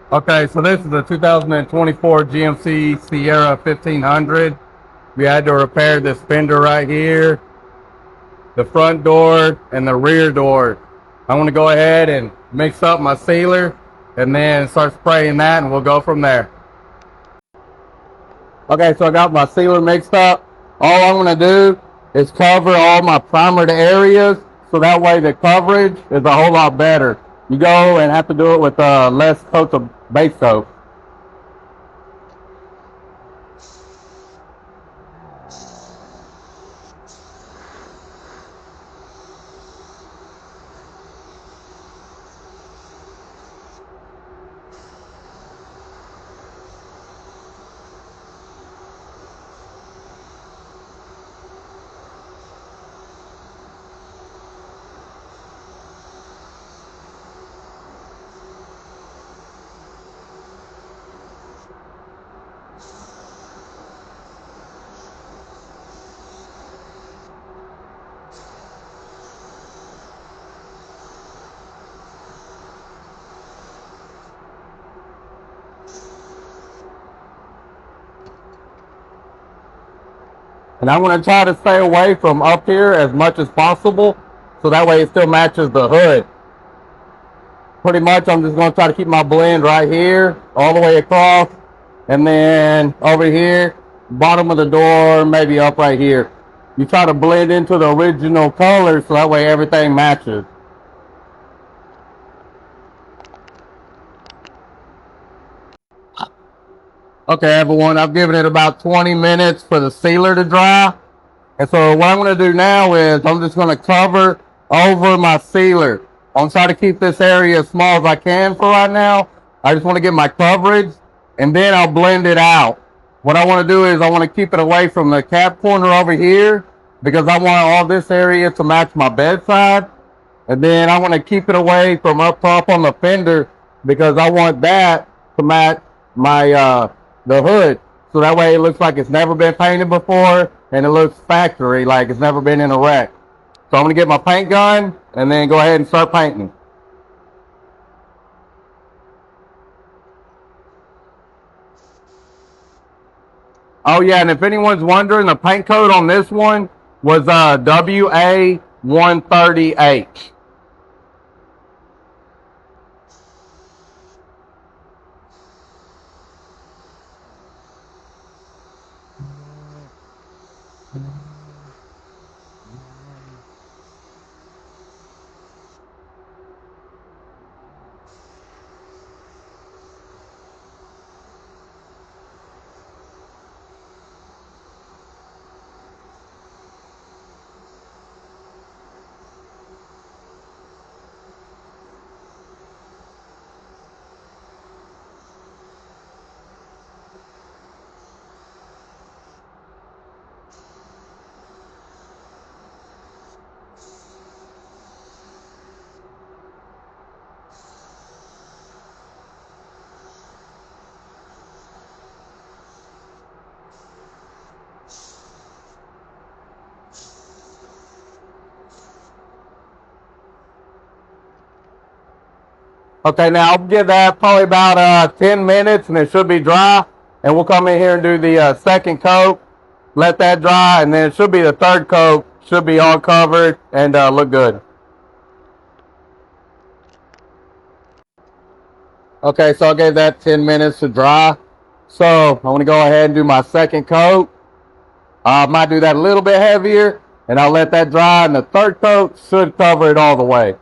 Okay, so this is the 2024 GMC Sierra 1500. We had to repair this fender right here, the front door, and the rear door. I want to go ahead and mix up my sealer and then start spraying that, and we'll go from there. Okay, so I got my sealer mixed up. All I'm going to do is cover all my primered areas, so that way the coverage is a whole lot better. You go and have to do it with less coats of base coat. And I'm going to try to stay away from up here as much as possible, so that way it still matches the hood. Pretty much I'm just going to try to keep my blend right here, all the way across, and then over here, bottom of the door, maybe up right here. You try to blend into the original color, so that way everything matches. Okay, everyone, I've given it about 20 minutes for the sealer to dry. And so what I'm going to do now is I'm just going to cover over my sealer. I'm trying to keep this area as small as I can for right now. I just want to get my coverage, and then I'll blend it out. What I want to do is I want to keep it away from the cap corner over here, because I want all this area to match my bedside. And then I want to keep it away from up top on the fender, because I want that to match my the hood. So that way it looks like it's never been painted before, and it looks factory, like it's never been in a wreck. So I'm going to get my paint gun and then go ahead and start painting. Oh yeah, and if anyone's wondering, the paint code on this one was WA138. Okay, now I'll give that probably about 10 minutes, and it should be dry. And we'll come in here and do the second coat, let that dry, and then it should be the third coat, should be all covered and look good. Okay, so I gave that 10 minutes to dry. So I'm going to go ahead and do my second coat. I might do that a little bit heavier, and I'll let that dry, and the third coat should cover it all the way.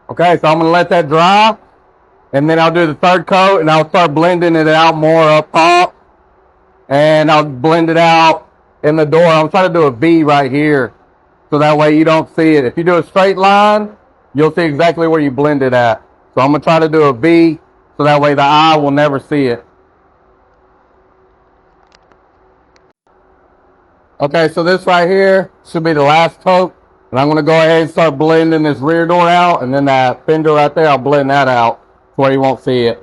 Okay, so I'm gonna let that dry, and then I'll do the third coat, and I'll start blending it out more up top, and I'll blend it out in the door. I'm trying to do a V right here, so that way you don't see it. If you do a straight line, you'll see exactly where you blend it at. So I'm gonna try to do a V, so that way the eye will never see it. Okay, so this right here should be the last coat. And I'm going to go ahead and start blending this rear door out. And then that fender right there, I'll blend that out where you won't see it.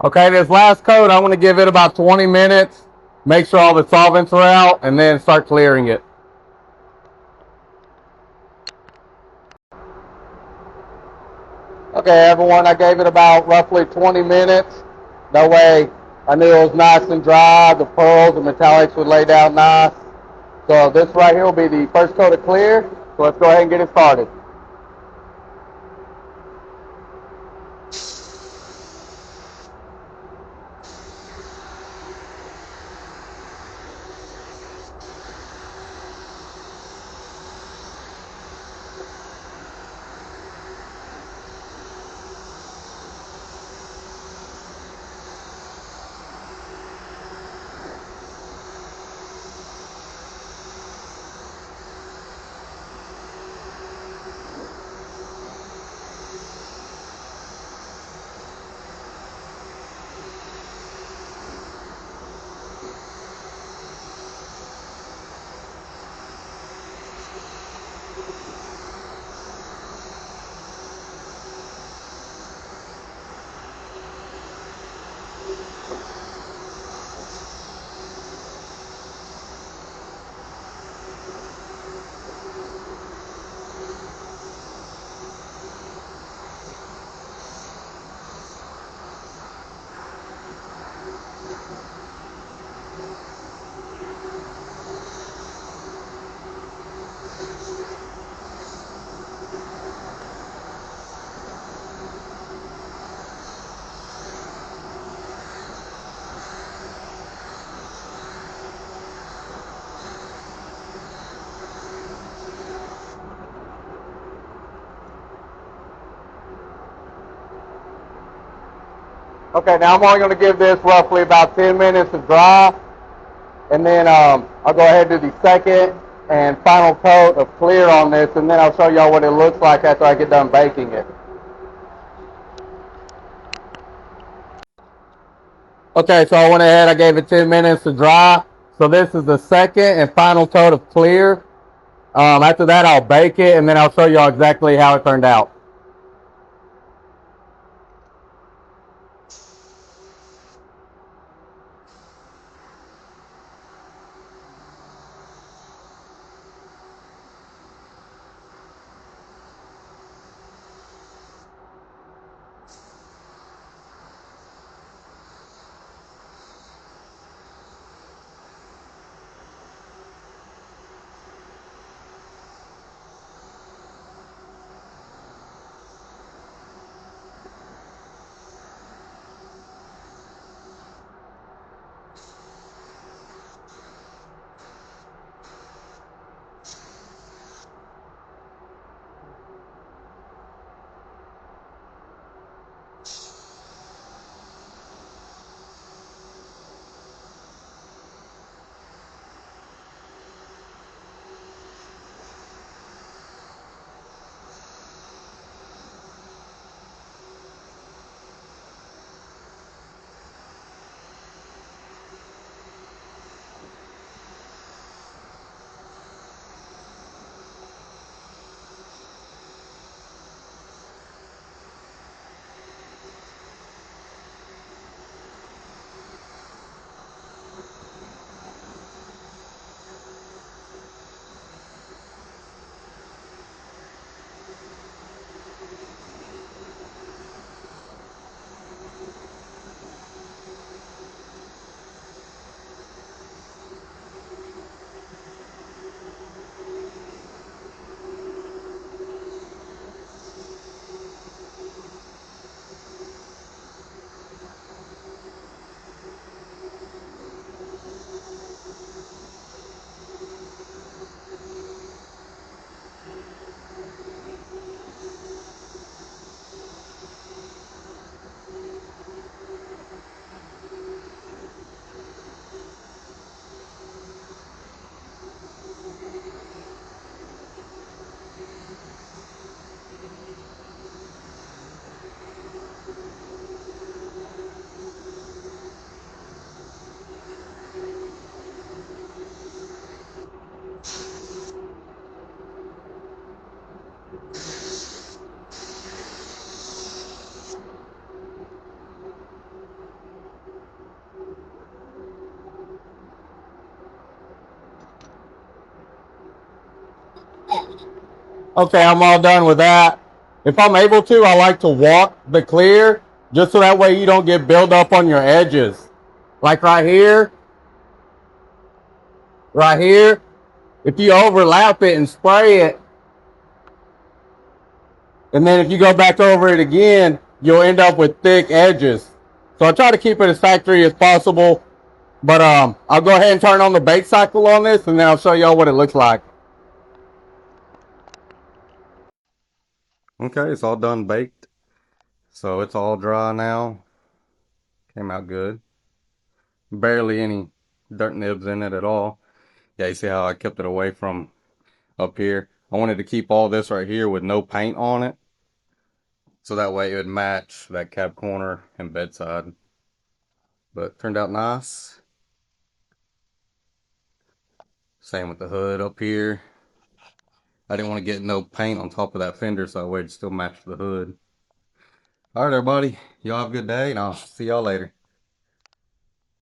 Okay, this last coat, I'm going to give it about 20 minutes. Make sure all the solvents are out and then start clearing it. Okay, everyone, I gave it about roughly 20 minutes. That way I knew it was nice and dry. The pearls, the metallics would lay down nice. So this right here will be the first coat of clear. So let's go ahead and get it started. Okay, now I'm only going to give this roughly about 10 minutes to dry, and then I'll go ahead and do the second and final coat of clear on this, and then I'll show y'all what it looks like after I get done baking it. Okay, so I went ahead, I gave it 10 minutes to dry. So this is the second and final coat of clear. After that, I'll bake it, and then I'll show y'all exactly how it turned out. Okay, I'm all done with that. If I'm able to, I like to walk the clear just so that way you don't get buildup on your edges. Like right here, right here. If you overlap it and spray it, and then if you go back over it again, you'll end up with thick edges. So I try to keep it as factory as possible. But I'll go ahead and turn on the bake cycle on this, and then I'll show y'all what it looks like. Okay, it's all done baked. So it's all dry now. Came out good. Barely any dirt nibs in it at all. Yeah, you see how I kept it away from up here. I wanted to keep all this right here with no paint on it. So that way it would match that cab corner and bedside. But turned out nice. Same with the hood up here. I didn't want to get no paint on top of that fender, so I waited to still match the hood. Alright everybody, y'all have a good day, and I'll see y'all later.